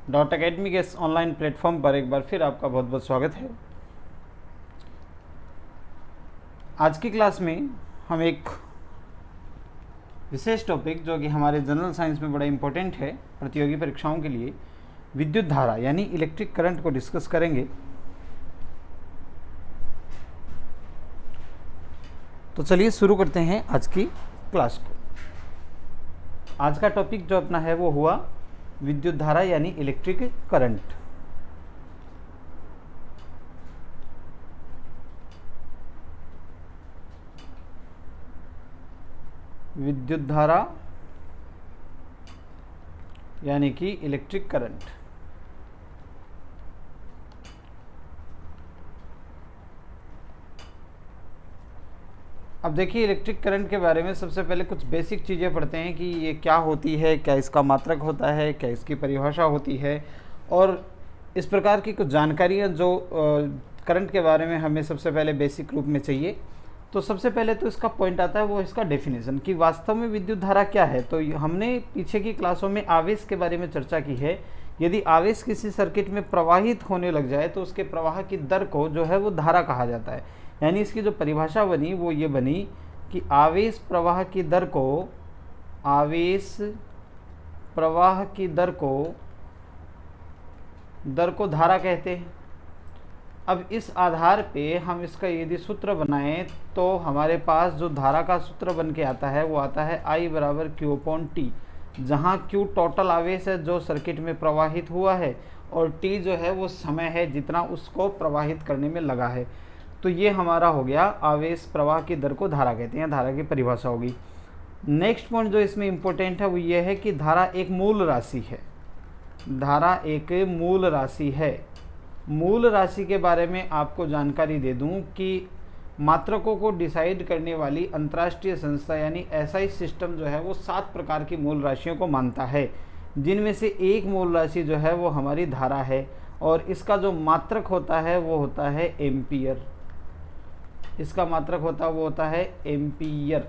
Dot academy के इस online platform पर एक बार फिर आपका बहुत बहुत स्वागत है। आज की क्लास में हम एक विशेष टॉपिक जो कि हमारे जनरल साइंस में बड़ा इम्पोर्टेंट है प्रतियोगी परीक्षाओं के लिए, विद्युत धारा यानी इलेक्ट्रिक करंट को डिस्कस करेंगे। तो चलिए शुरू करते हैं आज की क्लास को। आज का टॉपिक जो अपना है वो हुआ विद्युत धारा यानी इलेक्ट्रिक करंट। विद्युत धारा यानी कि इलेक्ट्रिक करंट। अब देखिए, इलेक्ट्रिक करंट के बारे में सबसे पहले कुछ बेसिक चीज़ें पढ़ते हैं कि ये क्या होती है, क्या इसका मात्रक होता है, क्या इसकी परिभाषा होती है, और इस प्रकार की कुछ जानकारियाँ जो करंट के बारे में हमें सबसे पहले बेसिक रूप में चाहिए। तो सबसे पहले तो इसका पॉइंट आता है वो इसका डेफिनेशन कि वास्तव में विद्युत धारा क्या है। तो हमने पीछे की क्लासों में आवेश के बारे में चर्चा की है। यदि आवेश किसी सर्किट में प्रवाहित होने लग जाए तो उसके प्रवाह की दर को जो है वो धारा कहा जाता है। यानी इसकी जो परिभाषा बनी वो ये बनी कि आवेश प्रवाह की दर को धारा कहते हैं। अब इस आधार पे हम इसका यदि सूत्र बनाएं तो हमारे पास जो धारा का सूत्र बन के आता है वो आता है I बराबर Q/T, जहाँ Q टोटल आवेश है जो सर्किट में प्रवाहित हुआ है और T जो है वो समय है जितना उसको प्रवाहित करने में लगा है। तो ये हमारा हो गया आवेश प्रवाह की दर को धारा कहते हैं, धारा की परिभाषा होगी। नेक्स्ट पॉइंट जो इसमें इम्पोर्टेंट है वो ये है कि धारा एक मूल राशि है। धारा एक मूल राशि है। मूल राशि के बारे में आपको जानकारी दे दूं कि मात्रकों को डिसाइड करने वाली अंतर्राष्ट्रीय संस्था यानी SI सिस्टम जो है वो 7 प्रकार की मूल राशियों को मानता है, जिनमें से एक मूल राशि जो है वो हमारी धारा है और इसका जो मात्रक होता है वो होता है एम्पियर। इसका मात्रक होता है एम्पियर।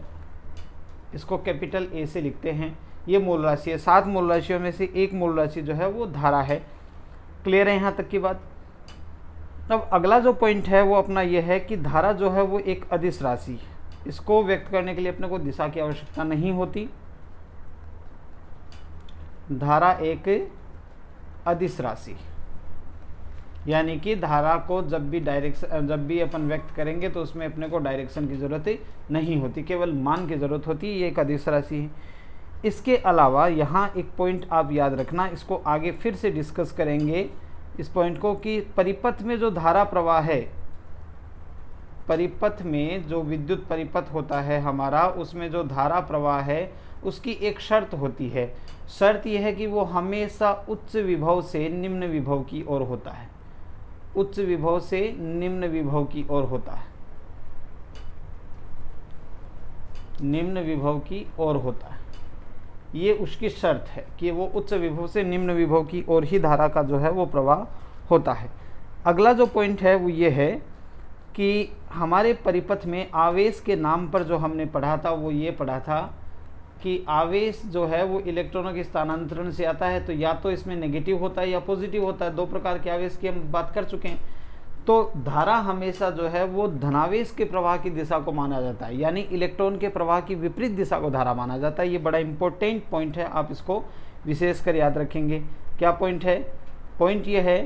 इसको कैपिटल A से लिखते हैं। ये मूल राशि है। 7 मूल राशियों में से एक मूल राशि जो है वो धारा है। क्लियर है यहाँ तक की बात? तब अगला जो पॉइंट है वो अपना ये है कि धारा जो है वो एक अदिश राशि है। इसको व्यक्त करने के लिए अपने को दिशा की आवश्यकता नहीं होती। धारा एक अदिश राशि यानी कि धारा को जब भी अपन व्यक्त करेंगे तो उसमें अपने को डायरेक्शन की ज़रूरत नहीं होती, केवल मान की ज़रूरत होती है। ये एक अदिश राशि है। इसके अलावा यहाँ एक पॉइंट आप याद रखना, इसको आगे फिर से डिस्कस करेंगे इस पॉइंट को कि परिपथ में जो धारा प्रवाह है, परिपथ में जो विद्युत परिपथ होता है हमारा, उसमें जो धारा प्रवाह है उसकी एक शर्त होती है। शर्त यह है कि वो हमेशा उच्च विभव से निम्न विभव की ओर होता है। उच्च विभव से निम्न विभव की ओर होता है। निम्न विभव की ओर होता है, ये उसकी शर्त है कि वो उच्च विभव से निम्न विभव की ओर ही धारा का जो है वो प्रवाह होता है। अगला जो पॉइंट है वो ये है कि हमारे परिपथ में आवेश के नाम पर जो हमने पढ़ा था वो ये पढ़ा था कि आवेश जो है वो इलेक्ट्रॉनों के स्थानांतरण से आता है। तो या तो इसमें नेगेटिव होता है या पॉजिटिव होता है। 2 प्रकार के आवेश की हम बात कर चुके हैं। तो धारा हमेशा जो है वो धनावेश के प्रवाह की दिशा को माना जाता है, यानी इलेक्ट्रॉन के प्रवाह की विपरीत दिशा को धारा माना जाता है। ये बड़ा इंपॉर्टेंट पॉइंट है, आप इसको विशेषकर याद रखेंगे। क्या पॉइंट है? पॉइंट ये है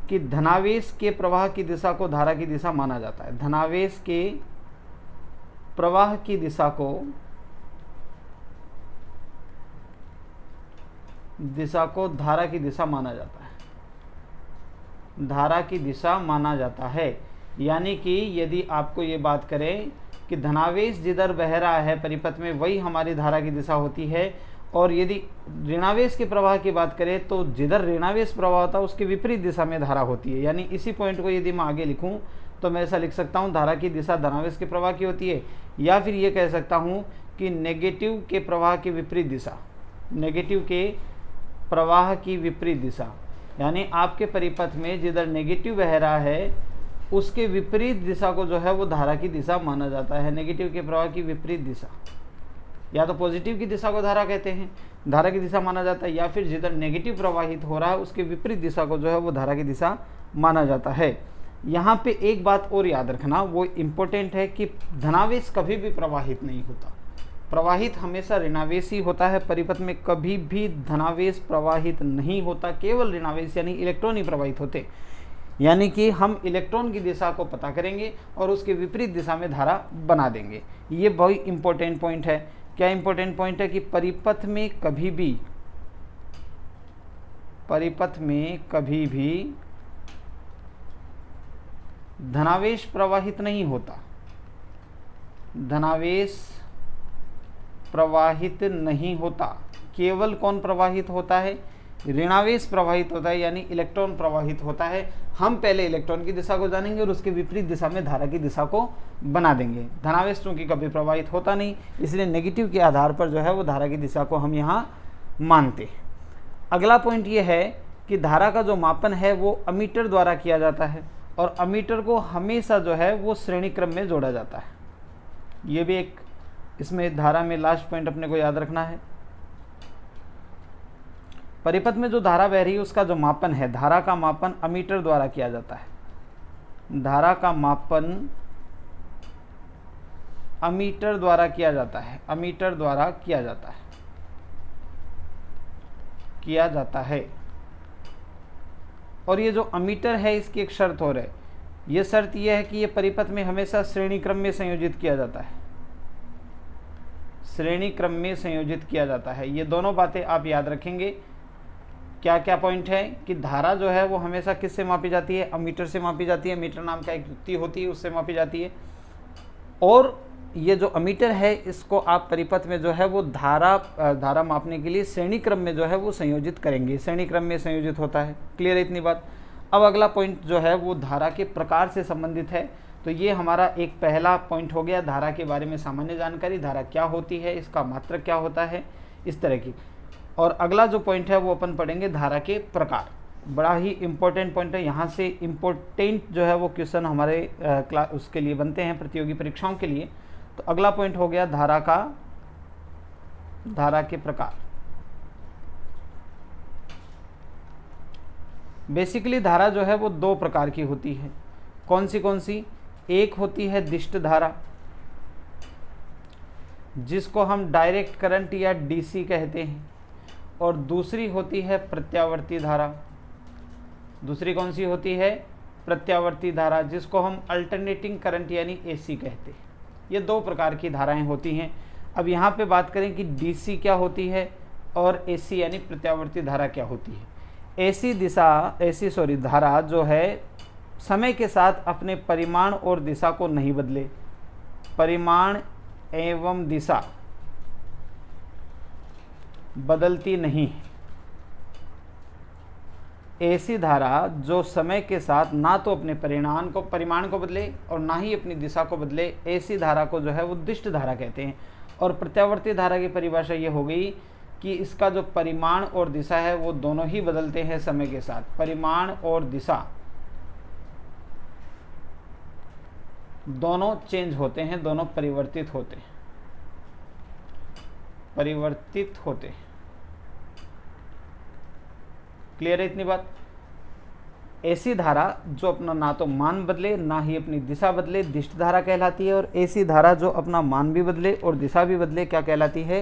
कि धनावेश के प्रवाह की दिशा को धारा की दिशा माना जाता है। धनावेश के प्रवाह की दिशा को धारा की दिशा माना जाता है। धारा की दिशा माना जाता है। यानी कि यदि आपको ये बात करें कि धनावेश जिधर बह रहा है परिपथ में वही हमारी धारा की दिशा होती है, और यदि ऋणावेश के प्रवाह की बात करें तो जिधर ऋणावेश प्रवाह होता है उसके विपरीत दिशा में धारा होती है। यानी इसी पॉइंट को यदि मैं आगे लिखूं तो मैं ऐसा लिख सकता हूं, धारा की दिशा धनावेश के प्रवाह की होती है, या फिर ये कह सकता हूं कि नेगेटिव के प्रवाह की विपरीत दिशा, नेगेटिव के प्रवाह की विपरीत दिशा। यानी आपके परिपथ में जिधर नेगेटिव बह रहा है उसके विपरीत दिशा को जो है वो धारा की दिशा माना जाता है। नेगेटिव के प्रवाह की विपरीत दिशा। या तो पॉजिटिव की दिशा को धारा कहते हैं, धारा की दिशा माना जाता है, या फिर जिधर नेगेटिव प्रवाहित हो रहा है उसके विपरीत दिशा को जो है वो धारा की दिशा माना जाता है। यहाँ पे एक बात और याद रखना, वो इम्पोर्टेंट है कि धनावेश कभी भी प्रवाहित नहीं होता, प्रवाहित हमेशा ऋणावेश ही होता है। परिपथ में कभी भी धनावेश प्रवाहित नहीं होता, केवल ऋणावेश यानी इलेक्ट्रॉन ही प्रवाहित होते। यानी कि हम इलेक्ट्रॉन की दिशा को पता करेंगे और उसके विपरीत दिशा में धारा बना देंगे। ये बहुत इंपॉर्टेंट पॉइंट है। क्या इंपॉर्टेंट पॉइंट है कि परिपथ में कभी भी धनावेश प्रवाहित नहीं होता, धनावेश प्रवाहित नहीं होता। केवल कौन प्रवाहित होता है? ऋणावेश प्रवाहित होता है, यानी इलेक्ट्रॉन प्रवाहित होता है। हम पहले इलेक्ट्रॉन की दिशा को जानेंगे और उसके विपरीत दिशा में धारा की दिशा को बना देंगे। धनावेश चूंकि कभी प्रवाहित होता नहीं, इसलिए नेगेटिव के आधार पर जो है वो धारा की दिशा को हम यहाँ मानते। अगला पॉइंट ये है कि धारा का जो मापन है वो अमीटर द्वारा किया जाता है, और अमीटर को हमेशा जो है वो श्रेणी क्रम में जोड़ा जाता है। ये भी एक इसमें धारा में लास्ट पॉइंट अपने को याद रखना है। परिपथ में जो धारा बह रही है उसका जो मापन है, धारा का मापन अमीटर द्वारा किया जाता है। धारा का मापन अमीटर द्वारा किया जाता है, अमीटर द्वारा किया जाता है। और ये जो अमीटर है इसकी एक शर्त और है, ये शर्त यह है कि ये परिपथ में हमेशा श्रेणी क्रम में संयोजित किया जाता है, श्रेणी क्रम में संयोजित किया जाता है। ये दोनों बातें आप याद रखेंगे। क्या क्या पॉइंट है कि धारा जो है वो हमेशा किससे मापी जाती है? अमीटर से मापी जाती है। मीटर नाम का एक युक्ति होती है, उससे मापी जाती है। और ये जो अमीटर है इसको आप परिपथ में जो है वो धारा मापने के लिए श्रेणी क्रम में जो है वो संयोजित करेंगे, श्रेणी क्रम में संयोजित होता है। क्लियर है इतनी बात? अब अगला पॉइंट जो है वो धारा के प्रकार से संबंधित है। तो ये हमारा एक पहला पॉइंट हो गया, धारा के बारे में सामान्य जानकारी, धारा क्या होती है, इसका मात्रक क्या होता है, इस तरह की। और अगला जो पॉइंट है वो अपन पढ़ेंगे धारा के प्रकार। बड़ा ही इम्पोर्टेंट पॉइंट है, यहाँ से इम्पोर्टेंट जो है वो क्वेश्चन हमारे उसके लिए बनते हैं प्रतियोगी परीक्षाओं के लिए। तो अगला पॉइंट हो गया धारा के प्रकार। बेसिकली धारा जो है वो दो प्रकार की होती है। कौन सी? एक होती है दिष्ट धारा, जिसको हम डायरेक्ट करंट या डीसी कहते हैं, और दूसरी होती है प्रत्यावर्ती धारा। दूसरी कौन सी होती है? प्रत्यावर्ती धारा, जिसको हम अल्टरनेटिंग करंट यानी एसी कहते हैं। ये दो प्रकार की धाराएं होती हैं। अब यहाँ पे बात करें कि डीसी क्या होती है और एसी यानी प्रत्यावर्ती धारा क्या होती है। एसी धारा जो है समय के साथ अपने परिमाण और दिशा को नहीं बदले, परिमाण एवं दिशा बदलती नहीं। ऐसी धारा जो समय के साथ ना तो अपने परिमाण को बदले और ना ही अपनी दिशा को बदले, ऐसी धारा को जो है वो दिष्ट धारा कहते हैं। और प्रत्यावर्ती धारा की परिभाषा ये हो गई कि इसका जो परिमाण और दिशा है वो दोनों ही बदलते हैं समय के साथ। परिमाण और दिशा दोनों चेंज होते हैं, दोनों परिवर्तित होते। क्लियर है इतनी बात? ऐसी धारा जो अपना ना तो मान बदले ना ही अपनी दिशा बदले, दिष्ट धारा कहलाती है। और ऐसी धारा जो अपना मान भी बदले और दिशा भी बदले, क्या कहलाती है?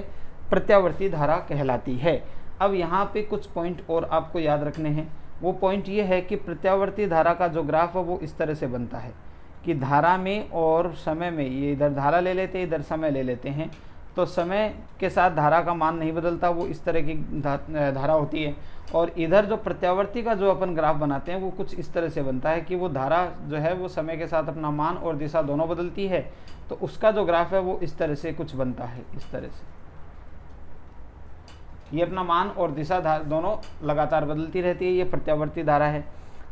प्रत्यावर्ती धारा कहलाती है। अब यहाँ पे कुछ पॉइंट और आपको याद रखने हैं। वो पॉइंट ये है कि प्रत्यावर्ती धारा का जो ग्राफ है वो इस तरह से बनता है कि धारा में और समय में, ये इधर धारा ले लेते हैं, इधर समय ले लेते हैं, तो समय के साथ धारा का मान नहीं बदलता, वो इस तरह की धारा होती है। और इधर जो प्रत्यावर्ती का जो अपन ग्राफ बनाते हैं वो कुछ इस तरह से बनता है कि वो धारा जो है वो समय के साथ अपना मान और दिशा दोनों बदलती है, तो उसका जो ग्राफ है वो इस तरह से कुछ बनता है, इस तरह से। ये अपना मान और दिशा दोनों लगातार बदलती रहती है, ये प्रत्यावर्ती धारा है।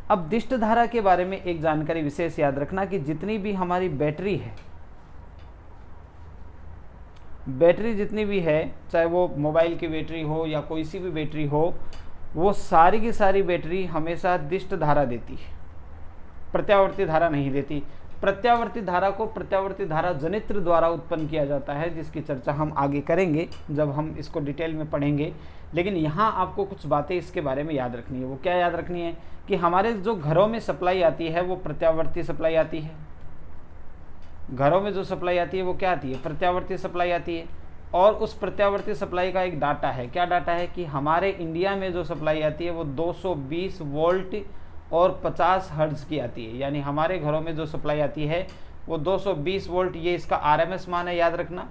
अब दिष्ट धारा के बारे में एक जानकारी विशेष याद रखना कि जितनी भी हमारी बैटरी है, बैटरी जितनी भी है, चाहे वो मोबाइल की बैटरी हो या कोई सी भी बैटरी हो, वो सारी की सारी बैटरी हमेशा दिष्ट धारा देती है, प्रत्यावर्ती धारा नहीं देती। प्रत्यावर्ती धारा को प्रत्यावर्ती धारा जनित्र द्वारा उत्पन्न किया जाता है, जिसकी चर्चा हम आगे करेंगे जब हम इसको डिटेल में पढ़ेंगे। लेकिन यहाँ आपको कुछ बातें इसके बारे में याद रखनी है। वो क्या याद रखनी है कि हमारे जो घरों में सप्लाई आती है वो प्रत्यावर्ती सप्लाई आती है। घरों में जो सप्लाई आती है वो क्या आती है? प्रत्यावर्ती सप्लाई आती है। और उस प्रत्यावर्ती सप्लाई का एक डाटा है। क्या डाटा है कि हमारे इंडिया में जो सप्लाई आती है वो 220 वोल्ट और 50 हर्ट्ज की आती है। यानी हमारे घरों में जो सप्लाई आती है वो 220 वोल्ट, ये इसका आरएमएस मान है, याद रखना।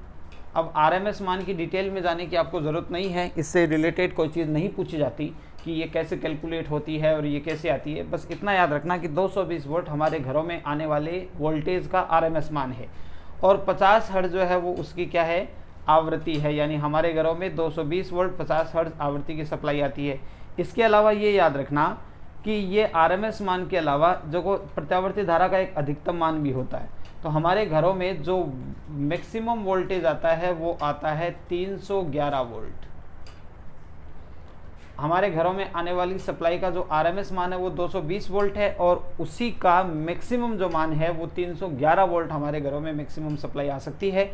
अब आरएमएस मान की डिटेल में जाने की आपको ज़रूरत नहीं है, इससे रिलेटेड कोई चीज़ नहीं पूछी जाती कि ये कैसे कैलकुलेट होती है और ये कैसे आती है। बस इतना याद रखना कि 220 वोल्ट हमारे घरों में आने वाले वोल्टेज का आरएमएस मान है और 50 हर्ट्ज जो है वो उसकी क्या है? आवृत्ति है। यानी हमारे घरों में 220 वोल्ट 50 हर्ट्ज आवृत्ति की सप्लाई आती है। इसके अलावा ये याद रखना कि ये आरएमएस मान के अलावा जो को प्रत्यावर्ती धारा का एक अधिकतम मान भी होता है। तो हमारे घरों में जो मैक्सिमम वोल्टेज आता है वो आता है 311 वोल्ट। हमारे घरों में आने वाली सप्लाई का जो आरएमएस मान है वो 220 वोल्ट है और उसी का मैक्सिमम जो मान है वो 311 वोल्ट हमारे घरों में मैक्सिमम सप्लाई आ सकती है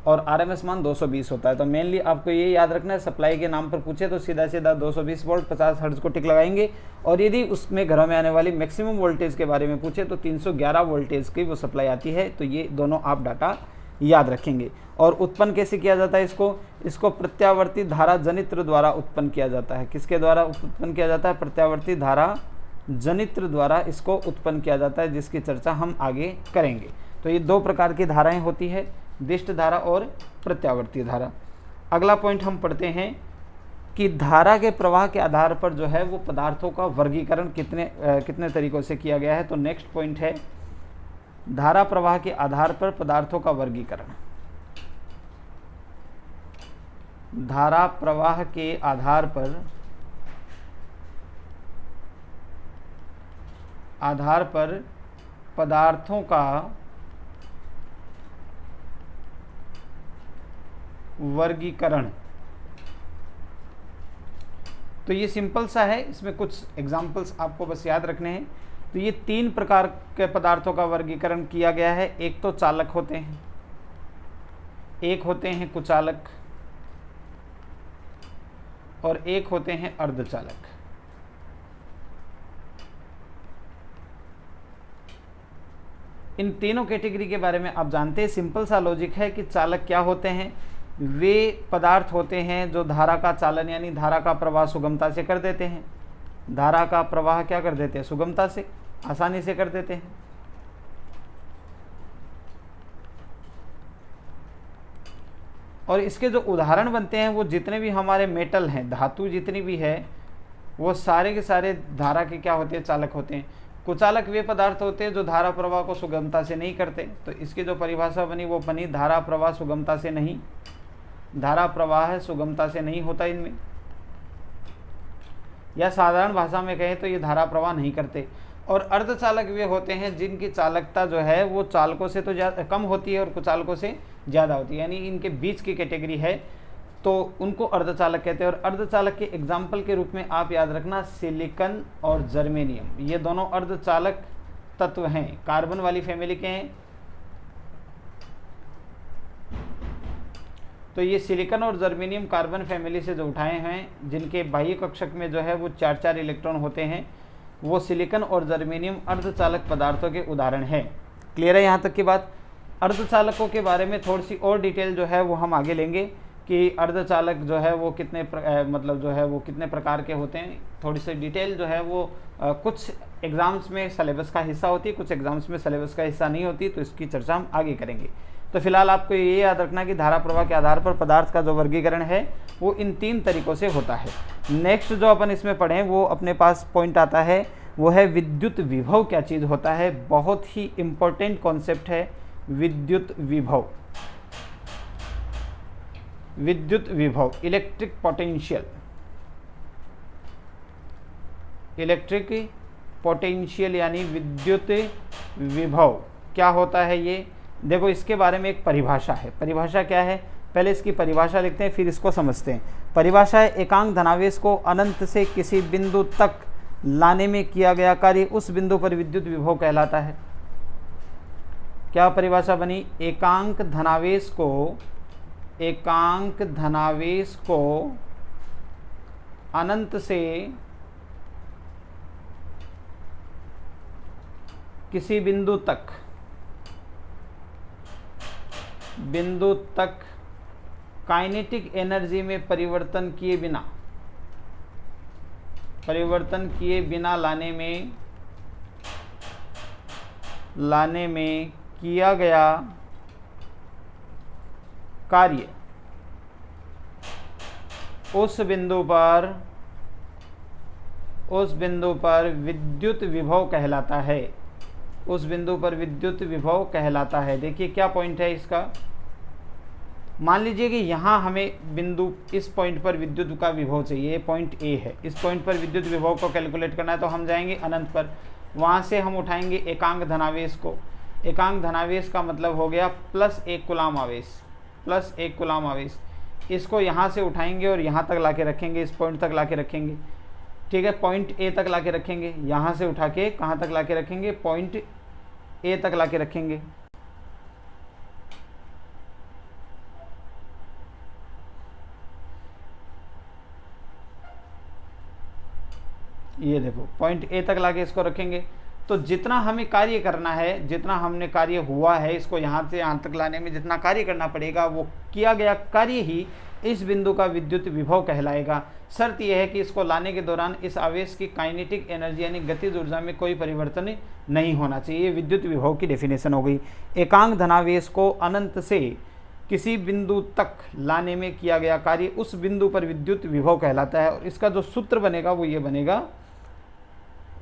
और आरएमएस मान 220 होता है। तो मेनली आपको ये याद रखना है, सप्लाई के नाम पर पूछे तो सीधा सीधा 220 वोल्ट 50 हर्ट्ज को टिक लगाएंगे और यदि उसमें घरों में आने वाली मैक्सिमम वोल्टेज के बारे में पूछे तो 311 वोल्टेज की वो सप्लाई आती है। तो ये दोनों आप डाटा याद रखेंगे। और उत्पन्न कैसे किया जाता है इसको प्रत्यावर्ती धारा जनित्र द्वारा उत्पन्न किया जाता है। किसके द्वारा उत्पन्न किया जाता है? प्रत्यावर्ती धारा जनित्र द्वारा इसको उत्पन्न किया जाता है, जिसकी चर्चा हम आगे करेंगे। तो ये दो प्रकार की धाराएं होती है, दिष्ट धारा और प्रत्यावर्ती धारा। अगला पॉइंट हम पढ़ते हैं कि धारा के प्रवाह के आधार पर जो है वो पदार्थों का वर्गीकरण कितने तरीकों से किया गया है। तो नेक्स्ट पॉइंट है धारा प्रवाह के आधार पर पदार्थों का वर्गीकरण। धारा प्रवाह के आधार पर पदार्थों का वर्गीकरण। तो ये सिंपल सा है, इसमें कुछ एग्जाम्पल्स आपको बस याद रखने हैं। तो ये 3 प्रकार के पदार्थों का वर्गीकरण किया गया है। एक तो चालक होते हैं, एक होते हैं कुचालक और एक होते हैं अर्धचालक। इन तीनों कैटेगरी के बारे में आप जानते हैं। सिंपल सा लॉजिक है कि चालक क्या होते हैं? वे पदार्थ होते हैं जो धारा का चालन यानी धारा का प्रवाह सुगमता से कर देते हैं। धारा का प्रवाह क्या कर देते हैं? सुगमता से, आसानी से कर देते हैं। और इसके जो उदाहरण बनते हैं वो जितने भी हमारे मेटल हैं, धातु जितनी भी है, वो सारे के सारे धारा के क्या होते हैं? चालक होते हैं। कुचालक वे पदार्थ होते हैं जो धारा प्रवाह को सुगमता से नहीं करते। तो इसकी जो परिभाषा बनी वो बनी धारा प्रवाह सुगमता से नहीं, धारा प्रवाह है सुगमता से नहीं होता इनमें, या साधारण भाषा में कहें तो ये धारा प्रवाह नहीं करते। और अर्धचालक वे होते हैं जिनकी चालकता जो है वो चालकों से तो कम होती है और कुचालकों से ज़्यादा होती है, यानी इनके बीच की कैटेगरी है, तो उनको अर्धचालक कहते हैं। और अर्धचालक के एग्जाम्पल के रूप में आप याद रखना सिलिकॉन और जर्मेनियम, ये दोनों अर्धचालक तत्व हैं, कार्बन वाली फैमिली के हैं। तो ये सिलिकॉन और जर्मेनियम कार्बन फैमिली से जो उठाए हैं, जिनके बाह्य कक्षक में जो है वो 4-4 इलेक्ट्रॉन होते हैं, वो सिलिकॉन और जर्मेनियम अर्धचालक पदार्थों के उदाहरण है। क्लियर है यहाँ तक की बात? अर्धचालकों के बारे में थोड़ी सी और डिटेल जो है वो हम आगे लेंगे कि अर्धचालक जो है वो कितने प्रकार के होते हैं। थोड़ी सी डिटेल जो है वो कुछ एग्जाम्स में सिलेबस का हिस्सा होती है, कुछ एग्जाम्स में सिलेबस का हिस्सा नहीं होती, तो इसकी चर्चा हम आगे करेंगे। तो फिलहाल आपको ये याद रखना कि धारा प्रवाह के आधार पर पदार्थ का जो वर्गीकरण है वो इन 3 तरीकों से होता है। नेक्स्ट जो अपन इसमें पढ़ें वो अपने पास पॉइंट आता है, वो है विद्युत विभव क्या चीज़ होता है। बहुत ही इम्पोर्टेंट कॉन्सेप्ट है विद्युत विभव। विद्युत विभव, इलेक्ट्रिक पोटेंशियल, इलेक्ट्रिक पोटेंशियल यानी विद्युत विभव क्या होता है ये देखो। इसके बारे में एक परिभाषा है। परिभाषा क्या है? पहले इसकी परिभाषा लिखते हैं फिर इसको समझते हैं। परिभाषा है एकांक धनावेश को अनंत से किसी बिंदु तक लाने में किया गया कार्य उस बिंदु पर विद्युत विभव कहलाता है। क्या परिभाषा बनी? एकांक धनावेश को अनंत से किसी बिंदु तक काइनेटिक एनर्जी में परिवर्तन किए बिना लाने में किया गया कार्य उस बिंदु पर विद्युत विभव कहलाता है। देखिए क्या पॉइंट है इसका। मान लीजिए कि यहाँ हमें बिंदु इस पॉइंट पर विद्युत का विभव चाहिए, ये पॉइंट ए है। इस पॉइंट पर विद्युत विभव को कैलकुलेट करना है तो हम जाएंगे अनंत पर, वहाँ से हम उठाएंगे एकांक धनावेश को। एकांक धनावेश का मतलब हो गया +1 कूलाम आवेश। इसको यहाँ से उठाएंगे और यहाँ तक लाके रखेंगे, इस पॉइंट तक लाके रखेंगे, ठीक है, पॉइंट ए तक लाके रखेंगे। यहाँ से उठा के कहाँ तक लाके रखेंगे? पॉइंट ए तक लाके रखेंगे। ये देखो पॉइंट ए तक लाके इसको रखेंगे। तो जितना हमें कार्य करना है, जितना हमने कार्य हुआ है, इसको यहाँ से यहाँ तक लाने में जितना कार्य करना पड़ेगा, वो किया गया कार्य ही इस बिंदु का विद्युत विभव कहलाएगा। शर्त यह है कि इसको लाने के दौरान इस आवेश की काइनेटिक एनर्जी यानी गतिज ऊर्जा में कोई परिवर्तन नहीं होना चाहिए। विद्युत विभव की डेफिनेशन हो गई। एकांक धनावेश को अनंत से किसी बिंदु तक लाने में किया गया कार्य उस बिंदु पर विद्युत विभव कहलाता है। और इसका जो सूत्र बनेगा वो ये बनेगा,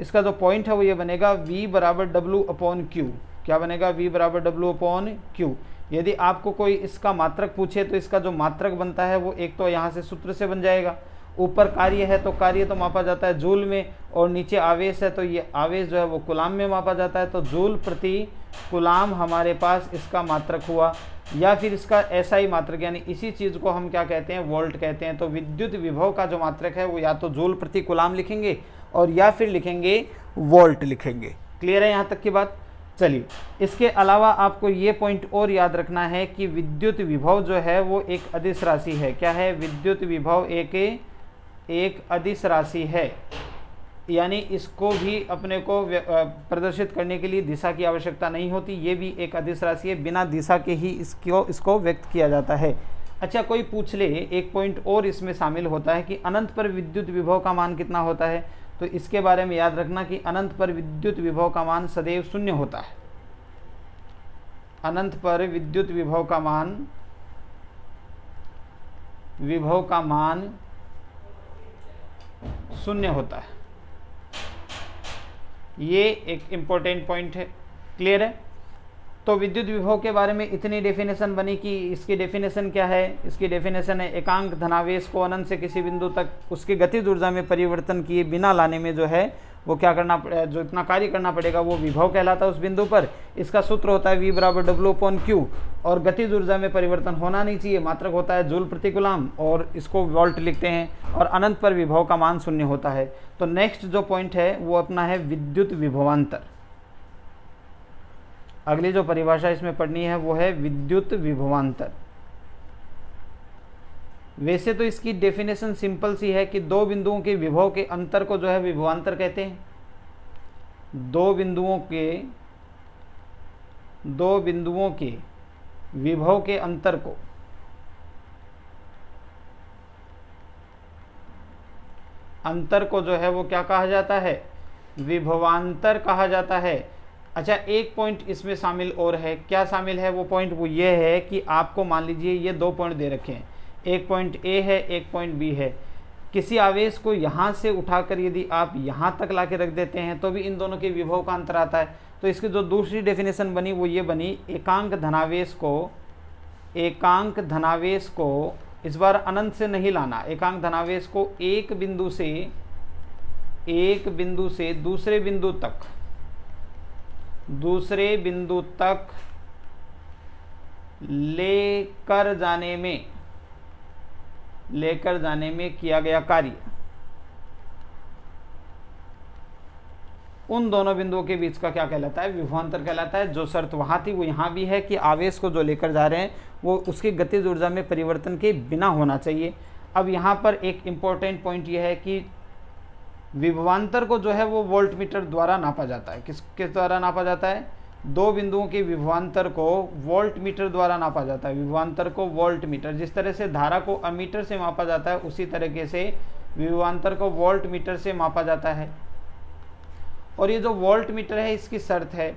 इसका जो पॉइंट है वो ये बनेगा V बराबर W/Q। क्या बनेगा? V बराबर W/Q। यदि आपको कोई इसका मात्रक पूछे तो इसका जो मात्रक बनता है वो एक तो यहाँ से सूत्र से बन जाएगा। ऊपर कार्य है तो कार्य तो मापा जाता है जूल में, और नीचे आवेश है तो ये आवेश जो है वो कूलाम में मापा जाता है। तो जूल प्रति कूलाम हमारे पास इसका मात्रक हुआ, या फिर इसका ऐसा ही मात्रक यानी इसी चीज़ को हम क्या कहते हैं? वोल्ट कहते हैं। तो विद्युत विभव का जो मात्रक है वो या तो जूल प्रति कूलाम लिखेंगे और या फिर लिखेंगे वोल्ट लिखेंगे। क्लियर है यहाँ तक की बात? चलिए, इसके अलावा आपको ये पॉइंट और याद रखना है कि विद्युत विभव जो है वो एक अदिश राशि है। क्या है? विद्युत विभव एक अदिश राशि है, यानी इसको भी अपने को प्रदर्शित करने के लिए दिशा की आवश्यकता नहीं होती। ये भी एक अदिश राशि है, बिना दिशा के ही इसको व्यक्त किया जाता है। अच्छा, कोई पूछ ले, एक पॉइंट और इसमें शामिल होता है कि अनंत पर विद्युत विभव का मान कितना होता है। तो इसके बारे में याद रखना कि अनंत पर विद्युत विभव का मान सदैव 0 होता है। अनंत पर विद्युत विभव का मान 0 होता है। ये एक इम्पोर्टेंट पॉइंट है। क्लियर है? तो विद्युत विभव के बारे में इतनी डेफिनेशन बनी कि इसकी डेफिनेशन क्या है? इसकी डेफिनेशन है एकांक धनावेश को अनंत से किसी बिंदु तक उसकी गतिज ऊर्जा में परिवर्तन किए बिना लाने में जो है वो क्या करना, जो इतना कार्य करना पड़ेगा वो विभव कहलाता है उस बिंदु पर। इसका सूत्र होता है V बराबर W/Q, और गतिज ऊर्जा में परिवर्तन होना नहीं चाहिए। मात्रक होता है जूल प्रति कूलाम और इसको वोल्ट लिखते हैं, और अनंत पर विभव का मान 0 होता है। तो नेक्स्ट जो पॉइंट है वो अपना है विद्युत विभवांतर। अगली जो परिभाषा इसमें पढ़नी है वो है विद्युत विभवांतर। वैसे तो इसकी डेफिनेशन सिंपल सी है कि दो बिंदुओं के विभव के अंतर को जो है विभवांतर कहते हैं। दो बिंदुओं के विभव के अंतर को जो है वो क्या कहा जाता है? विभवांतर कहा जाता है। अच्छा, एक पॉइंट इसमें शामिल और है। क्या शामिल है वो पॉइंट? वो ये है कि आपको मान लीजिए ये 2 पॉइंट दे रखे हैं, एक पॉइंट ए है, एक पॉइंट बी है। किसी आवेश को यहाँ से उठाकर यदि आप यहाँ तक लाके रख देते हैं तो भी इन दोनों के विभव का अंतर आता है। तो इसकी जो दूसरी डेफिनेशन बनी वो ये बनी, एकांक धनावेश को इस बार अनंत से नहीं लाना। एकांक धनावेश को एक बिंदु से दूसरे बिंदु तक लेकर जाने में किया गया कार्य उन दोनों बिंदुओं के बीच का क्या कहलाता है, विभवांतर कहलाता है। जो शर्त वहाँ थी वो यहाँ भी है कि आवेश को जो लेकर जा रहे हैं वो उसकी गतिज ऊर्जा में परिवर्तन के बिना होना चाहिए। अब यहाँ पर एक इम्पोर्टेंट पॉइंट ये है कि विभवांतर को जो है वो वोल्ट मीटर द्वारा नापा जाता है। किसके द्वारा नापा जाता है, दो बिंदुओं के विभवांतर को वोल्ट मीटर द्वारा नापा जाता है। विभवांतर को वोल्ट मीटर, जिस तरह से धारा को अमीटर से मापा जाता है उसी तरीके से विभवांतर को वोल्ट मीटर से मापा जाता है। और ये जो वोल्ट मीटर है इसकी शर्त है,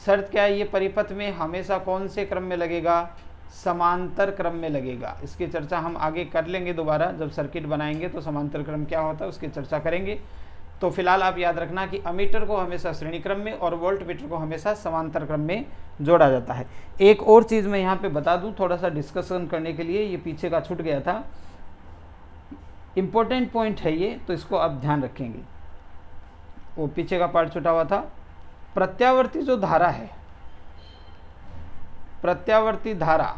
शर्त क्या है, ये परिपथ में हमेशा कौन से क्रम में लगेगा, समांतर क्रम में लगेगा। इसकी चर्चा हम आगे कर लेंगे दोबारा, जब सर्किट बनाएंगे तो समांतर क्रम क्या होता है उसकी चर्चा करेंगे। तो फिलहाल आप याद रखना कि अमीटर को हमेशा श्रेणी क्रम में और वोल्ट मीटर को हमेशा समांतर क्रम में जोड़ा जाता है। एक और चीज़ मैं यहाँ पे बता दूँ थोड़ा सा डिस्कशन करने के लिए, ये पीछे का छूट गया था, इम्पोर्टेंट पॉइंट है ये, तो इसको आप ध्यान रखेंगे। वो पीछे का पार्ट छूटा हुआ था। प्रत्यावर्ती जो धारा है, प्रत्यावर्ती धारा,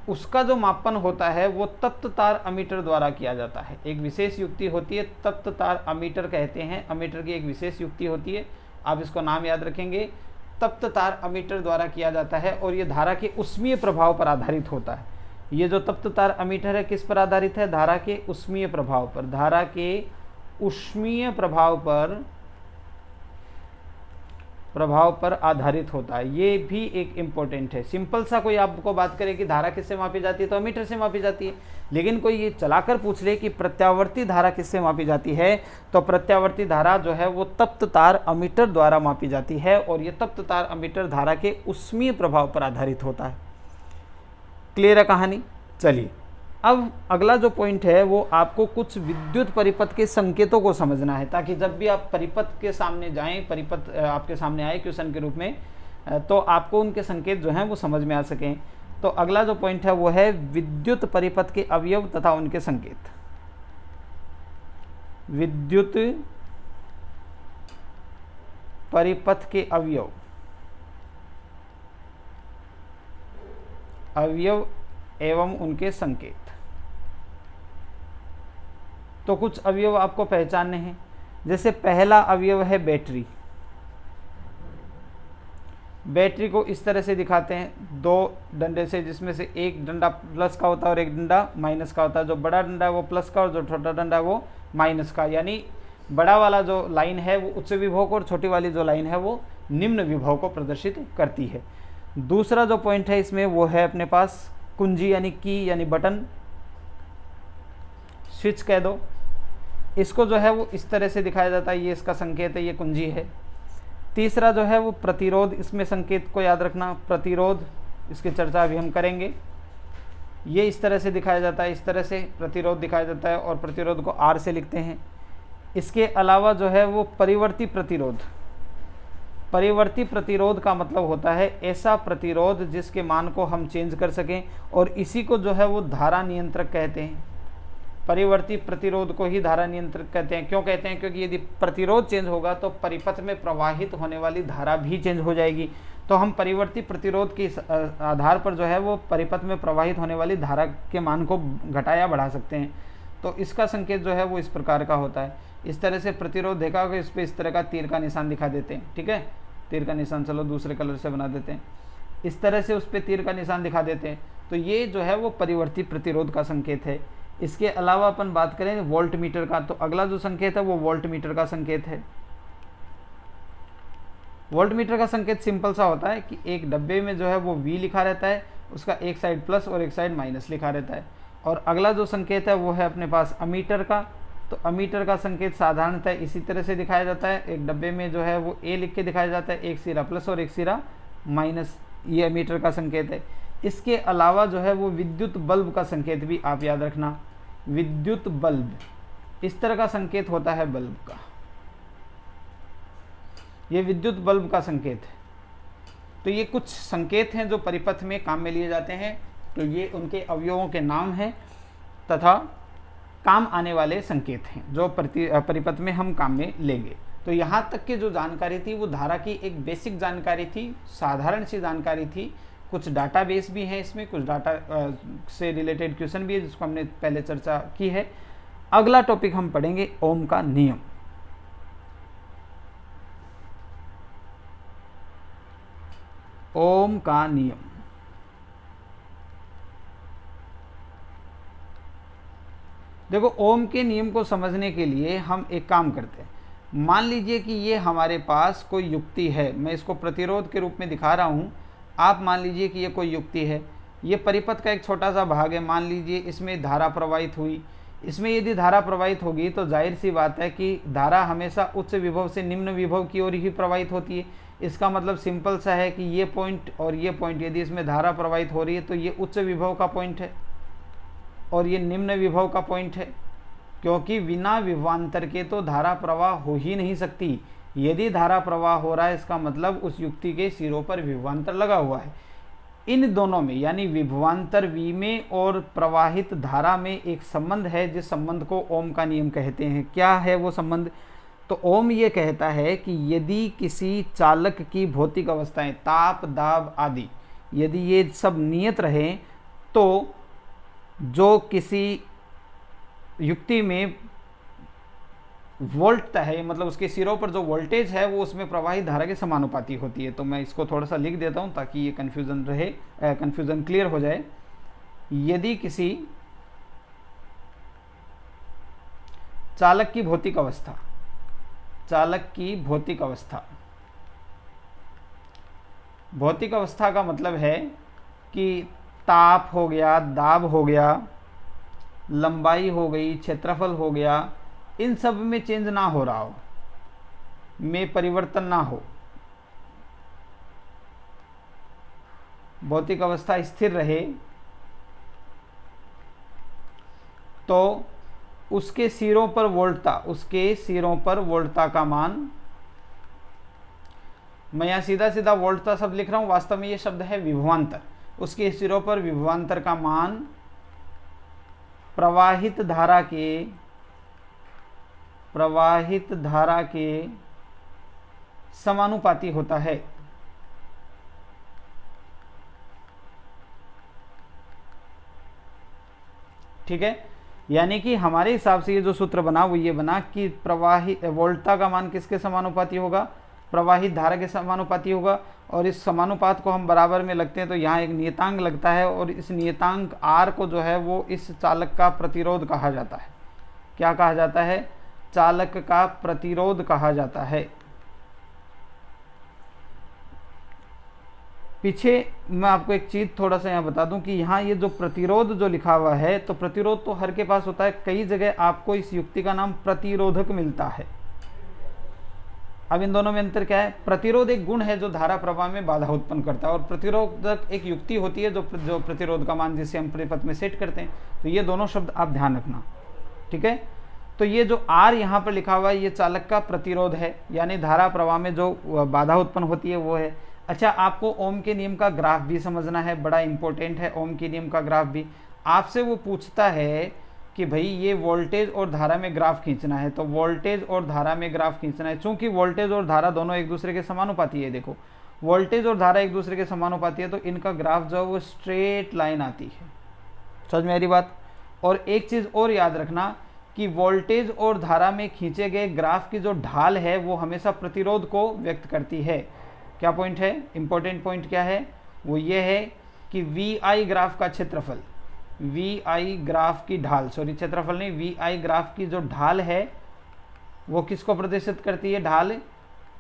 उसका जो मापन होता है वो तप्त तार अमीटर द्वारा किया जाता है। एक विशेष युक्ति होती है, तप्त तार अमीटर कहते हैं। अमीटर की एक विशेष युक्ति होती है, आप इसको नाम याद रखेंगे, तप्त तार अमीटर द्वारा किया जाता है। और ये धारा के उष्मीय प्रभाव पर आधारित होता है। ये जो तप्त तार अमीटर है किस पर आधारित है, धारा के उष्मीय प्रभाव पर, धारा के उष्मीय प्रभाव पर आधारित होता है। ये भी एक इम्पोर्टेंट है। सिंपल सा कोई आपको बात करे कि धारा किससे मापी जाती है तो अमीटर से मापी जाती है, लेकिन कोई ये चलाकर पूछ ले कि प्रत्यावर्ती धारा किससे मापी जाती है, तो प्रत्यावर्ती धारा जो है वो तप्त तार अमीटर द्वारा मापी जाती है। और ये तप्त तार अमीटर धारा के उष्मीय प्रभाव पर आधारित होता है। क्लियर है कहानी। चलिए अब अगला जो पॉइंट है वो आपको कुछ विद्युत परिपथ के संकेतों को समझना है, ताकि जब भी आप परिपथ के सामने जाएं, परिपथ आपके सामने आए क्वेश्चन के रूप में, तो आपको उनके संकेत जो हैं वो समझ में आ सकें। तो अगला जो पॉइंट है वो है विद्युत परिपथ के अवयव तथा उनके संकेत। विद्युत परिपथ के अवयव एवं उनके संकेत। तो कुछ अवयव आपको पहचानने हैं। जैसे पहला अवयव है बैटरी। बैटरी को इस तरह से दिखाते हैं, दो डंडे से, जिसमें से एक डंडा प्लस का होता है और एक डंडा माइनस का होता है। जो बड़ा डंडा है वो प्लस का और जो छोटा डंडा है वो माइनस का, यानी बड़ा वाला जो लाइन है वो उच्च विभव को और छोटी वाली जो लाइन है वो निम्न विभव को प्रदर्शित करती है। दूसरा जो पॉइंट है इसमें वो है अपने पास कुंजी यानी की यानी बटन, स्विच कह दो। इसको जो है वो इस तरह से दिखाया जाता है, ये इसका संकेत है, ये कुंजी है। तीसरा जो है वो प्रतिरोध, इसमें संकेत को याद रखना, प्रतिरोध, इसकी चर्चा अभी हम करेंगे। ये इस तरह से दिखाया जाता है, इस तरह से प्रतिरोध दिखाया जाता है और प्रतिरोध को R से लिखते हैं। इसके अलावा जो है वो परिवर्ती प्रतिरोध। परिवर्ती प्रतिरोध का मतलब होता है ऐसा प्रतिरोध जिसके मान को हम चेंज कर सकें, और इसी को जो है वो धारा नियंत्रक कहते हैं। परिवर्ती प्रतिरोध को ही धारा नियंत्रक कहते हैं। क्यों कहते हैं? क्योंकि यदि प्रतिरोध चेंज होगा तो परिपथ में प्रवाहित होने वाली धारा भी चेंज हो जाएगी। तो हम परिवर्ती प्रतिरोध के आधार पर जो है वो परिपथ में प्रवाहित होने वाली धारा के मान को घटाया बढ़ा सकते हैं। तो इसका संकेत जो है वो इस प्रकार का होता है। इस तरह से प्रतिरोध देखा होगा, इस पर इस तरह का तीर का निशान दिखा देते हैं, ठीक है। तीर का निशान चलो दूसरे कलर से बना देते हैं, इस तरह से उस पर तीर का निशान दिखा देते हैं। तो ये जो है वो परिवर्ती प्रतिरोध का संकेत है। इसके अलावा अपन बात करें वोल्ट मीटर का, तो अगला जो संकेत है वो वोल्ट मीटर का संकेत है। वोल्ट मीटर का संकेत सिंपल सा होता है कि एक डब्बे में जो है वो V लिखा रहता है, उसका एक साइड प्लस और एक साइड माइनस लिखा रहता है। और अगला जो संकेत है वो है अपने पास अमीटर का। तो अमीटर का संकेत साधारणतः इसी तरह से दिखाया जाता है, एक डब्बे में जो है वो A लिख के दिखाया जाता है, एक सिरा प्लस और एक सिरा माइनस, ये अमीटर का संकेत है। इसके अलावा जो है वो विद्युत बल्ब का संकेत भी आप याद रखना। विद्युत बल्ब, इस तरह का संकेत होता है बल्ब का, ये विद्युत बल्ब का संकेत है। तो ये कुछ संकेत हैं जो परिपथ में काम में लिए जाते हैं। तो ये उनके अवयवों के नाम हैं तथा काम आने वाले संकेत हैं जो परिपथ में हम काम में लेंगे। तो यहाँ तक की जो जानकारी थी वो धारा की एक बेसिक जानकारी थी, साधारण सी जानकारी थी। कुछ डाटाबेस भी हैं इसमें, कुछ डाटा से रिलेटेड क्वेश्चन भी है जिसको हमने पहले चर्चा की है। अगला टॉपिक हम पढ़ेंगे ओम का नियम। ओम का नियम। देखो, ओम के नियम को समझने के लिए हम एक काम करते हैं। मान लीजिए कि ये हमारे पास कोई युक्ति है, मैं इसको प्रतिरोध के रूप में दिखा रहा हूँ। आप मान लीजिए कि ये कोई युक्ति है, ये परिपथ का एक छोटा सा भाग है। मान लीजिए इसमें धारा प्रवाहित हुई। इसमें यदि धारा प्रवाहित होगी तो जाहिर सी बात है कि धारा हमेशा उच्च विभव से निम्न विभव की ओर ही प्रवाहित होती है। इसका मतलब सिंपल सा है कि ये पॉइंट और ये पॉइंट, यदि इसमें धारा प्रवाहित हो रही है तो ये उच्च विभव का पॉइंट है और ये निम्न विभव का पॉइंट है, क्योंकि बिना विभवांतर के तो धारा प्रवाह हो ही नहीं सकती। यदि धारा प्रवाह हो रहा है इसका मतलब उस युक्ति के सिरों पर विभवांतर लगा हुआ है। इन दोनों में यानी विभवांतर V में और प्रवाहित धारा में एक संबंध है, जिस संबंध को ओम का नियम कहते हैं। क्या है वो संबंध? तो ओम ये कहता है कि यदि किसी चालक की भौतिक अवस्थाएं, ताप, दाब आदि, यदि ये सब नियत रहे तो जो किसी युक्ति में वोल्टता है, मतलब उसके सिरों पर जो वोल्टेज है वो उसमें प्रवाहित धारा के समानुपाती होती है। तो मैं इसको थोड़ा सा लिख देता हूं ताकि ये कन्फ्यूजन क्लियर हो जाए। यदि किसी चालक की भौतिक अवस्था, भौतिक अवस्था का मतलब है कि ताप हो गया, दाब हो गया, लंबाई हो गई, क्षेत्रफल हो गया, इन सब में चेंज ना हो रहा हो, में परिवर्तन ना हो, भौतिक अवस्था स्थिर रहे, तो उसके सिरों पर वोल्टता का मान, मैं यहां सीधा सीधा वोल्टता शब्द लिख रहा हूं, वास्तव में ये शब्द है विभवांतर। उसके सिरों पर विभवांतर का मान प्रवाहित धारा के समानुपाती होता है। ठीक है, यानी कि हमारे हिसाब से ये जो सूत्र बना वो ये बना कि प्रवाहित वोल्टता का मान किसके समानुपाती होगा? प्रवाहित धारा के समानुपाती होगा। और इस समानुपात को हम बराबर में लगते हैं तो यहाँ एक नियतांक लगता है, और इस नियतांक R को जो है वो इस चालक का प्रतिरोध कहा जाता है। क्या कहा जाता है? चालक का प्रतिरोध कहा जाता है। पीछे मैं आपको एक चीज थोड़ा सा यहाँ बता दूं कि यहाँ ये जो प्रतिरोध जो लिखा हुआ है, तो प्रतिरोध तो हर के पास होता है। कई जगह आपको इस युक्ति का नाम प्रतिरोधक मिलता है। अब इन दोनों में अंतर क्या है? प्रतिरोध एक गुण है जो धारा प्रवाह में बाधा उत्पन्न करता है, और प्रतिरोधक एक युक्ति होती है जो प्रतिरोध का मान जिसे हम परिपथ में सेट करते हैं। तो ये दोनों शब्द आप ध्यान रखना, ठीक है। तो ये जो R यहाँ पर लिखा हुआ है ये चालक का प्रतिरोध है, यानी धारा प्रवाह में जो बाधा उत्पन्न होती है वो है। अच्छा, आपको ओम के नियम का ग्राफ भी समझना है, बड़ा इंपॉर्टेंट है ओम के नियम का ग्राफ भी। आपसे वो पूछता है कि भाई ये वोल्टेज और धारा में ग्राफ खींचना है, तो वोल्टेज और धारा में ग्राफ खींचना है। चूंकि वोल्टेज और धारा दोनों एक दूसरे के समानुपाती है, देखो वोल्टेज और धारा एक दूसरे के समानुपाती है, तो इनका ग्राफ जो है वो स्ट्रेट लाइन आती है। समझ में आ रही बात? और एक चीज़ और याद रखना कि वोल्टेज और धारा में खींचे गए ग्राफ की जो ढाल है वो हमेशा प्रतिरोध को व्यक्त करती है। क्या पॉइंट है? इंपॉर्टेंट पॉइंट क्या है? वो ये है कि VI ग्राफ का क्षेत्रफल, VI ग्राफ की ढाल, सॉरी क्षेत्रफल नहीं, VI ग्राफ की जो ढाल है वो किसको प्रदर्शित करती है? ढाल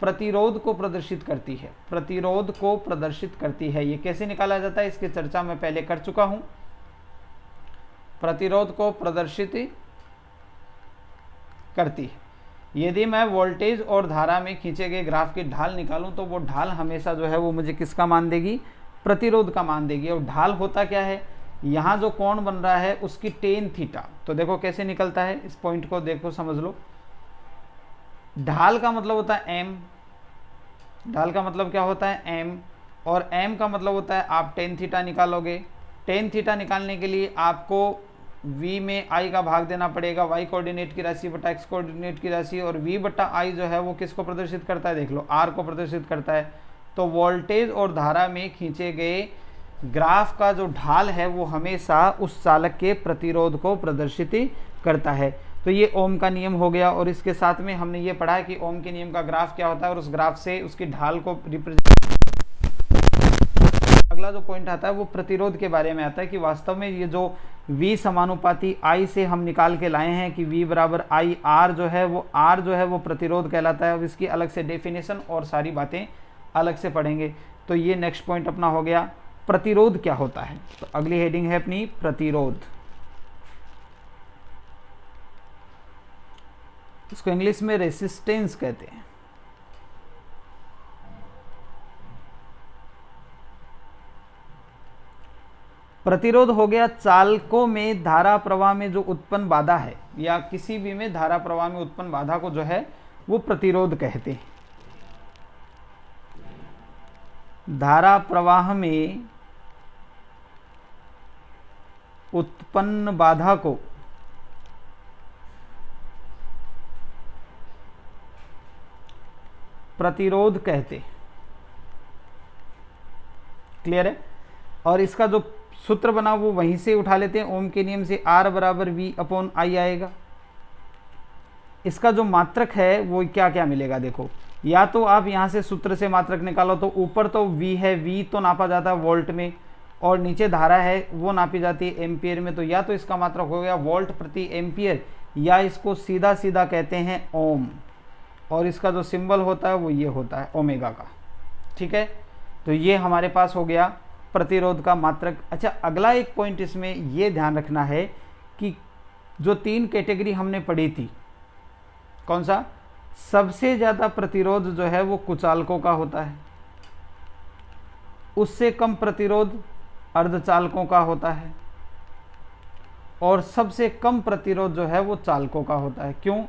प्रतिरोध को प्रदर्शित करती है, प्रतिरोध को प्रदर्शित करती है। ये कैसे निकाला जाता है इसकी चर्चा मैं पहले कर चुका हूं। प्रतिरोध को प्रदर्शित करती है। यदि मैं वोल्टेज और धारा में खींचे गए ग्राफ की ढाल निकालूं तो वो ढाल हमेशा जो है वो मुझे किसका मान देगी? प्रतिरोध का मान देगी। और ढाल होता क्या है? यहाँ जो कोण बन रहा है उसकी टेन थीटा। तो देखो कैसे निकलता है, इस पॉइंट को देखो समझ लो। ढाल का मतलब होता है m, ढाल का मतलब क्या होता है? m, और m का मतलब होता है आप टेन थीटा निकालोगे। टेन थीटा निकालने के लिए आपको v में i का भाग देना पड़ेगा, y कोऑर्डिनेट की राशि बटा x कोऑर्डिनेट की राशि, और v बटा i जो है वो किसको प्रदर्शित करता है? देख लो r को प्रदर्शित करता है। तो वोल्टेज और धारा में खींचे गए ग्राफ का जो ढाल है वो हमेशा उस चालक के प्रतिरोध को प्रदर्शित करता है। तो ये ओम का नियम हो गया, और इसके साथ में हमने ये पढ़ा है कि ओम के नियम का ग्राफ क्या होता है और उस ग्राफ से उसकी ढाल को रिप्रेजेंट अगला जो पॉइंट आता है वो प्रतिरोध के बारे में आता है कि वास्तव में ये जो V समानुपाती I से हम निकाल के लाए हैं कि V बराबर I, R जो है वो प्रतिरोध कहलाता है। अब इसकी अलग से डेफिनेशन और सारी बातें अलग से पढ़ेंगे। तो ये नेक्स्ट पॉइंट अपना हो गया प्रतिरोध क्या होता है। तो अगली हेडिंग है अपनी प्रतिरोध। इसको इंग्लिश में रेसिस्टेंस कहते हैं। प्रतिरोध हो गया चालकों में धारा प्रवाह में जो उत्पन्न बाधा है, या किसी भी में धारा प्रवाह में उत्पन्न बाधा को जो है वो प्रतिरोध कहते हैं। धारा प्रवाह में उत्पन्न बाधा को प्रतिरोध कहते। क्लियर है। और इसका जो सूत्र बना वो वहीं से उठा लेते हैं, ओम के नियम से R बराबर V अपॉन I आएगा। इसका जो मात्रक है वो क्या क्या मिलेगा, देखो, या तो आप यहां से सूत्र से मात्रक निकालो तो ऊपर तो V है, V तो नापा जाता है वोल्ट में, और नीचे धारा है वो नापी जाती है एम्पियर में। तो या तो इसका मात्रक हो गया वोल्ट प्रति एम्पियर, या इसको सीधा सीधा कहते हैं ओम, और इसका जो सिंबल होता है वो ये होता है ओमेगा का। ठीक है, तो ये हमारे पास हो गया प्रतिरोध का मात्रक। अच्छा, अगला एक पॉइंट इसमें ये ध्यान रखना है कि जो 3 कैटेगरी हमने पढ़ी थी, कौन सा, सबसे ज़्यादा प्रतिरोध जो है वो कुचालकों का होता है, उससे कम प्रतिरोध अर्धचालकों का होता है, और सबसे कम प्रतिरोध जो है वो चालकों का होता है। क्यों?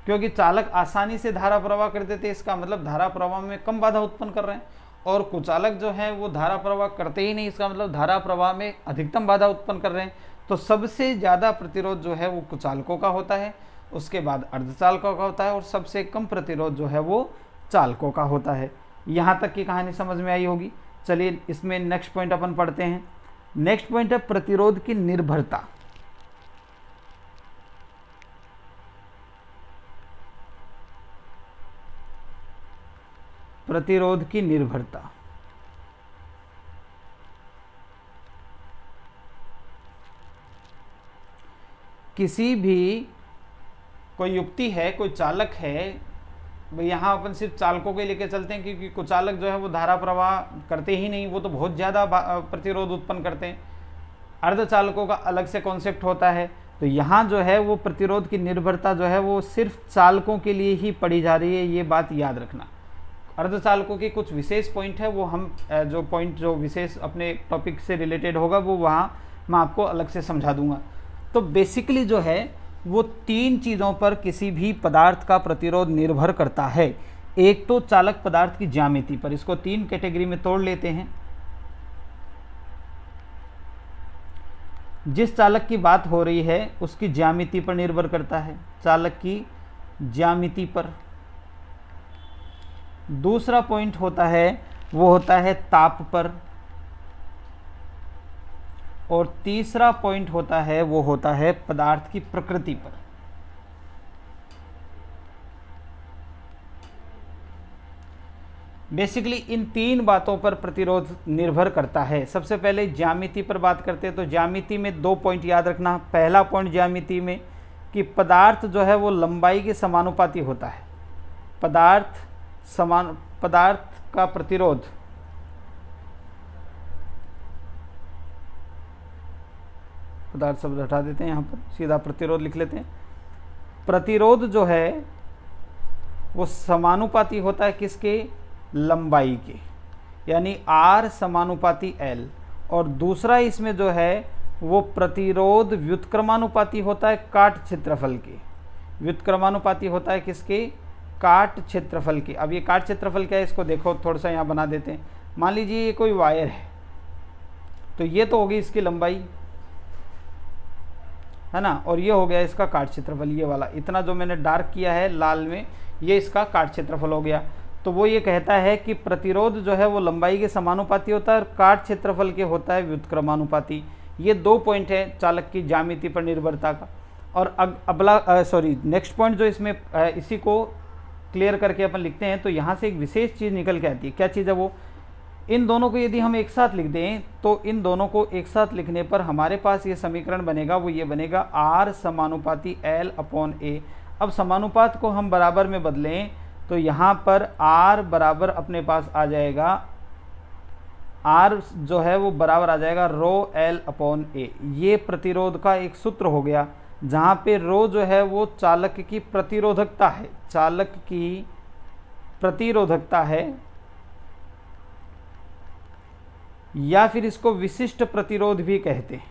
क्योंकि चालक आसानी से धारा प्रवाह करते थे, इसका मतलब धारा प्रवाह में कम बाधा उत्पन्न कर रहे हैं, और कुचालक जो है वो धारा प्रवाह करते ही नहीं, इसका मतलब धारा प्रवाह में अधिकतम बाधा उत्पन्न कर रहे हैं। तो सबसे ज़्यादा प्रतिरोध जो है वो कुचालकों का होता है, उसके बाद अर्धचालकों का होता है, और सबसे कम प्रतिरोध जो है वो चालकों का होता है। यहाँ तक की कहानी समझ में आई होगी। चलिए इसमें नेक्स्ट पॉइंट अपन पढ़ते हैं। नेक्स्ट पॉइंट है प्रतिरोध की निर्भरता। प्रतिरोध की निर्भरता किसी भी कोई युक्ति है, कोई चालक है, भाई यहाँ अपन सिर्फ चालकों के लेके चलते हैं क्योंकि कुचालक जो है वो धारा प्रवाह करते ही नहीं, वो तो बहुत ज़्यादा प्रतिरोध उत्पन्न करते हैं। अर्धचालकों का अलग से कॉन्सेप्ट होता है। तो यहाँ जो है वो प्रतिरोध की निर्भरता जो है वो सिर्फ चालकों के लिए ही पढ़ी जा रही है, ये बात याद रखना। अर्धचालकों के कुछ विशेष पॉइंट है, वो हम जो पॉइंट जो विशेष अपने टॉपिक से रिलेटेड होगा वो वहाँ मैं आपको अलग से समझा दूंगा। तो बेसिकली जो है वो 3 चीज़ों पर किसी भी पदार्थ का प्रतिरोध निर्भर करता है। एक तो चालक पदार्थ की ज्यामिति पर, इसको 3 कैटेगरी में तोड़ लेते हैं। जिस चालक की बात हो रही है उसकी ज्यामिति पर निर्भर करता है, चालक की ज्यामिति पर। दूसरा पॉइंट होता है वो होता है ताप पर, और तीसरा पॉइंट होता है वो होता है पदार्थ की प्रकृति पर। बेसिकली इन 3 बातों पर प्रतिरोध निर्भर करता है। सबसे पहले ज्यामिति पर बात करते हैं, तो ज्यामिति में 2 पॉइंट याद रखना। पहला पॉइंट ज्यामिति में कि पदार्थ जो है वो लंबाई के समानुपाती होता है। पदार्थ का प्रतिरोध पदार्थ शब्द हटा देते हैं, यहाँ पर सीधा प्रतिरोध लिख लेते हैं। प्रतिरोध जो है वो समानुपाती होता है किसके, लंबाई के, यानी R समानुपाती L। और दूसरा इसमें जो है वो प्रतिरोध व्युत्क्रमानुपाती होता है काट क्षेत्रफल के। व्युत्क्रमानुपाती होता है किसके, काट क्षेत्रफल के। अब ये काट क्षेत्रफल क्या है इसको देखो, थोड़ा सा यहाँ बना देते हैं। मान लीजिए ये कोई वायर है, तो ये तो होगी इसकी लंबाई, है ना, और ये हो गया इसका काट क्षेत्रफल, ये वाला इतना जो मैंने डार्क किया है लाल में, ये इसका काट क्षेत्रफल हो गया। तो वो ये कहता है कि प्रतिरोध जो है वो लंबाई के समानुपाती होता है और काट क्षेत्रफल के होता है व्युत्क्रमानुपाती। ये 2 पॉइंट है चालक की ज्यामिति पर निर्भरता का। और नेक्स्ट पॉइंट जो इसमें इसी को क्लियर करके अपन लिखते हैं, तो यहाँ से एक विशेष चीज़ निकल के आती है। क्या चीज़ है वो, इन दोनों को यदि हम एक साथ लिख दें तो इन दोनों को एक साथ लिखने पर हमारे पास ये समीकरण बनेगा, वो ये बनेगा R समानुपाती L अपॉन A। अब समानुपात को हम बराबर में बदलें तो यहाँ पर R बराबर अपने पास आ जाएगा, R जो है वो बराबर आ जाएगा रो L अपॉन A। ये प्रतिरोध का एक सूत्र हो गया, जहाँ पे रो जो है वो चालक की प्रतिरोधकता है, चालक की प्रतिरोधकता है, या फिर इसको विशिष्ट प्रतिरोध भी कहते हैं,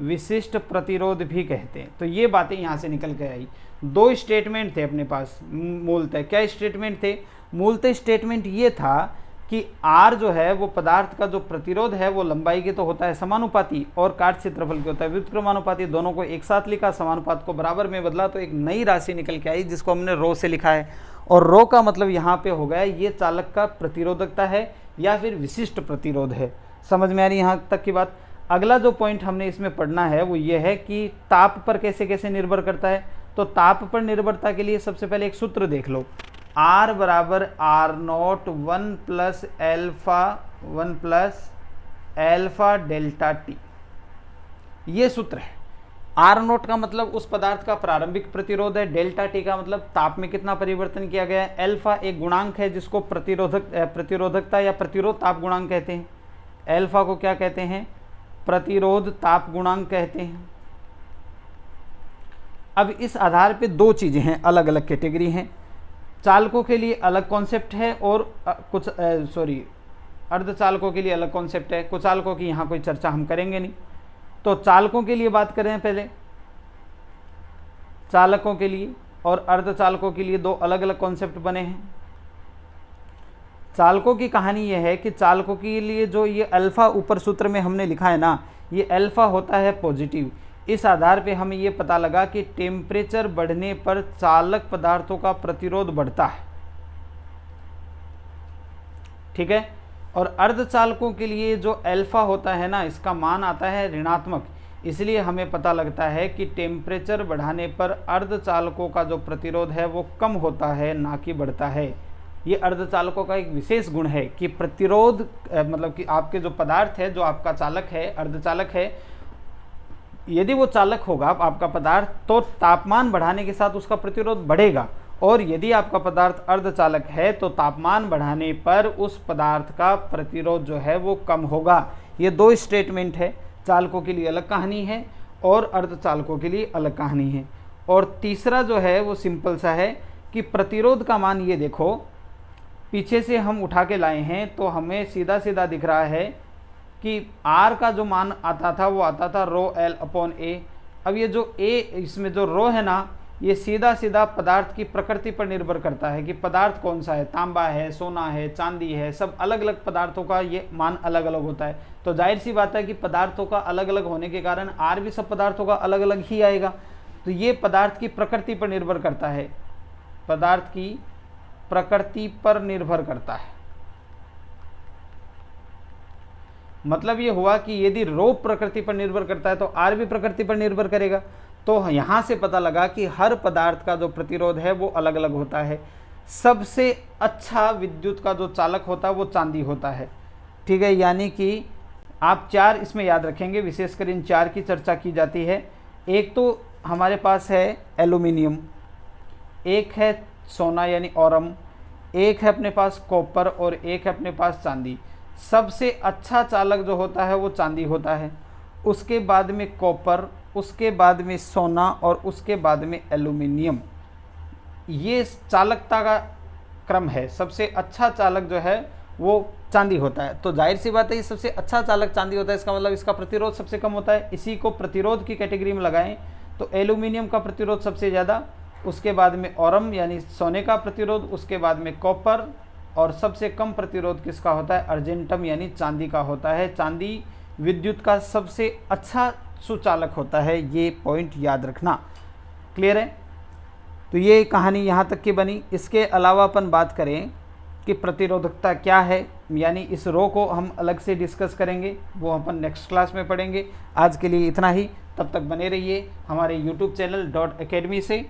विशिष्ट प्रतिरोध भी कहते हैं। तो ये बातें यहाँ से निकल के आई। दो स्टेटमेंट थे अपने पास मूलतः। क्या स्टेटमेंट थे? मूलतः स्टेटमेंट ये था कि R जो है वो पदार्थ का जो प्रतिरोध है वो लंबाई के तो होता है समानुपाती और काट क्षेत्रफल के होता है व्युत्क्रमानुपाती। दोनों को एक साथ लिखा, समानुपात को बराबर में बदला तो एक नई राशि निकल के आई जिसको हमने रो से लिखा है। और रो का मतलब यहाँ पे हो गया ये चालक का प्रतिरोधकता है या फिर विशिष्ट प्रतिरोध है। समझ में आ रही यहाँ तक की बात? अगला जो पॉइंट हमने इसमें पढ़ना है वो ये है कि ताप पर कैसे कैसे निर्भर करता है। तो ताप पर निर्भरता के लिए सबसे पहले एक सूत्र देख लो, R बराबर R not 1 plus alpha delta T. ये सूत्र है। R नोट का मतलब उस पदार्थ का प्रारंभिक प्रतिरोध है, डेल्टा टी का मतलब ताप में कितना परिवर्तन किया गया है, एल्फा एक गुणांक है जिसको प्रतिरोधकता या प्रतिरोध ताप गुणांक कहते हैं। एल्फा को क्या कहते हैं? प्रतिरोध ताप गुणांक कहते हैं। अब इस आधार पे दो चीज़ें हैं, अलग अलग कैटेगरी हैं। चालकों के लिए अलग कॉन्सेप्ट है और अर्धचालकों के लिए अलग कॉन्सेप्ट है। कुचालकों की यहाँ कोई चर्चा हम करेंगे नहीं। तो चालकों के लिए बात करें पहले, चालकों के लिए और अर्धचालकों के लिए दो अलग अलग कॉन्सेप्ट बने हैं। चालकों की कहानी यह है कि चालकों के लिए जो ये अल्फा ऊपर सूत्र में हमने लिखा है ना, ये अल्फा होता है पॉजिटिव। इस आधार पे हमें ये पता लगा कि टेम्परेचर बढ़ने पर चालक पदार्थों का प्रतिरोध बढ़ता है, ठीक है। और अर्धचालकों के लिए जो अल्फा होता है ना, इसका मान आता है ऋणात्मक। इसलिए हमें पता लगता है कि टेम्परेचर बढ़ाने पर अर्धचालकों का जो प्रतिरोध है वो कम होता है, ना कि बढ़ता है। ये अर्धचालकों का एक विशेष गुण है कि प्रतिरोध मतलब कि आपके जो पदार्थ है, जो आपका चालक है, अर्धचालक है, यदि वो चालक होगा आपका पदार्थ तो तापमान बढ़ाने के साथ उसका प्रतिरोध बढ़ेगा, और यदि आपका पदार्थ अर्धचालक है तो तापमान बढ़ाने पर उस पदार्थ का प्रतिरोध जो है वो कम होगा। ये दो स्टेटमेंट है, चालकों के लिए अलग कहानी है और अर्धचालकों के लिए अलग कहानी है। और तीसरा जो है वो सिंपल सा है कि प्रतिरोध का मान ये देखो, पीछे से हम उठा के लाए हैं तो हमें सीधा सीधा दिख रहा है कि R का जो मान आता था वो आता था रो L अपॉन A। अब ये जो A इसमें जो रो है ना, ये सीधा सीधा पदार्थ की प्रकृति पर निर्भर करता है कि पदार्थ कौन सा है, तांबा है, सोना है, चांदी है, सब अलग अलग पदार्थों का ये मान अलग अलग होता है। तो जाहिर सी बात है कि पदार्थों का अलग अलग होने के कारण R भी सब पदार्थों का अलग अलग ही आएगा। तो ये पदार्थ की प्रकृति पर निर्भर करता है, पदार्थ की प्रकृति पर निर्भर करता है। मतलब ये हुआ कि यदि रो प्रकृति पर निर्भर करता है तो R भी प्रकृति पर निर्भर करेगा। तो यहाँ से पता लगा कि हर पदार्थ का जो प्रतिरोध है वो अलग अलग होता है। सबसे अच्छा विद्युत का जो चालक होता है वो चांदी होता है, ठीक है। यानी कि आप चार इसमें याद रखेंगे, विशेषकर इन चार की चर्चा की जाती है। एक तो हमारे पास है एल्यूमिनियम, एक है सोना यानी औरम, एक है अपने पास कॉपर और एक है अपने पास चांदी। सबसे अच्छा चालक जो होता है वो चांदी होता है, उसके बाद में कॉपर, उसके बाद में सोना और उसके बाद में एल्यूमिनियम। ये चालकता का क्रम है। सबसे अच्छा चालक जो है वो चांदी होता है। तो जाहिर सी बात है ये सबसे अच्छा चालक चांदी होता है, इसका मतलब इसका प्रतिरोध सबसे कम होता है। इसी को प्रतिरोध की कैटेगरी में लगाएं तो एल्यूमिनियम का प्रतिरोध सबसे ज़्यादा, उसके बाद में औरम यानी सोने का प्रतिरोध, उसके बाद में कॉपर, और सबसे कम प्रतिरोध किसका होता है? अर्जेंटम यानी चांदी का होता है। चांदी विद्युत का सबसे अच्छा सुचालक होता है, ये पॉइंट याद रखना। क्लियर है? तो ये कहानी यहाँ तक की बनी। इसके अलावा अपन बात करें कि प्रतिरोधकता क्या है, यानी इस रो को हम अलग से डिस्कस करेंगे, वो अपन नेक्स्ट क्लास में पढ़ेंगे। आज के लिए इतना ही, तब तक बने रहिए हमारे YouTube चैनल .academy से।